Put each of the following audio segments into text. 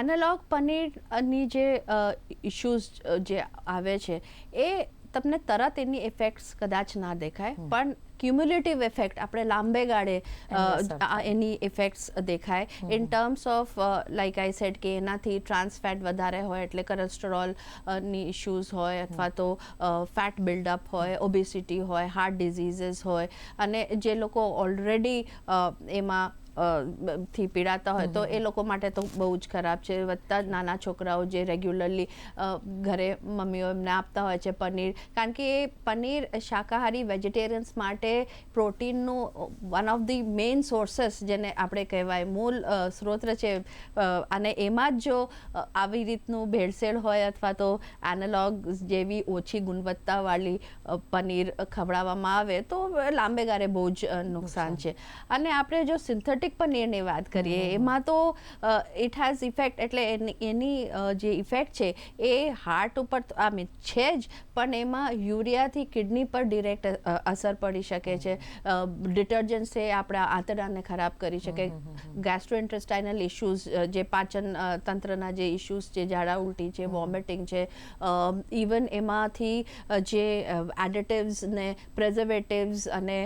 Analogue પનીરની જે issues જે આવે છે એ તમને તરત એની ઇફેક્ટ્સ કદાચ ના દેખાય, પણ ક્યુમ્યુલેટિવ ઇફેક્ટ આપણે લાંબે ગાળે એની ઇફેક્ટ્સ દેખાય in terms of like I said કે એનાથી ટ્રાન્સ ફેટ વધારે હોય એટલે કોલેસ્ટ્રોલ ની ઇશ્યુઝ હોય, અથવા તો ફેટ બિલ્ડઅપ હોય, ઓબેસિટી હોય, હાર્ટ ડિઝીઝીસ હોય, અને જે લોકો ઓલરેડી એમાં થી પીડાતા હોય તો એ લોકો માટે તો બહુ જ ખરાબ છે. વધતા જ નાના છોકરાઓ જે રેગ્યુલરલી ઘરે મમ્મીઓ એમને આપતા હોય છે પનીર, કારણ કે એ પનીર શાકાહારી વેજીટેરિયન્સ માટે પ્રોટીનનું વન ઓફ ધી મેઇન સોર્सेस જેને આપણે કહેવાય મૂળ સ્ત્રોત છે, અને એમાં જ જો આવી રીતનું ભેળસેળ હોય અથવા તો એનાલોગ જેવી ઓછી ગુણવત્તાવાળી પનીર ખવડાવવામાં આવે તો લાંબે ગાળે બહુ જ નુકસાન છે. અને આપણે જો સિન્થેટિક પનીરની વાત કરીએ એમાં તો ઇટ હેઝ ઇફેક્ટ, એટલે એની જે ઇફેક્ટ છે એ હાર્ટ ઉપર છે જ, પણ એમાં યુરિયાથી કિડની પર ડિરેક્ટ અસર પડી શકે છે. ડિટર્જન્ટ્સ એ આપણા આંતરડાને ખરાબ કરી શકે. ગેસ્ટ્રોઇન્ટેસ્ટાઇનલ ઇશ્યુઝ જે પાચન તંત્રના જે ઇશ્યુઝ છે, ઝાડા ઉલટી છે, વોમિટિંગ છે, ઇવન એમાંથી જે એડિટિવ્સ ને પ્રેઝર્વેટિવ્સ અને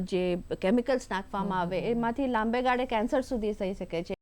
જે કેમિકલ્સ નાખવામાં આવે એમાંથી લાંબે ગાળે કેન્સર સુધી થઈ શકે છે.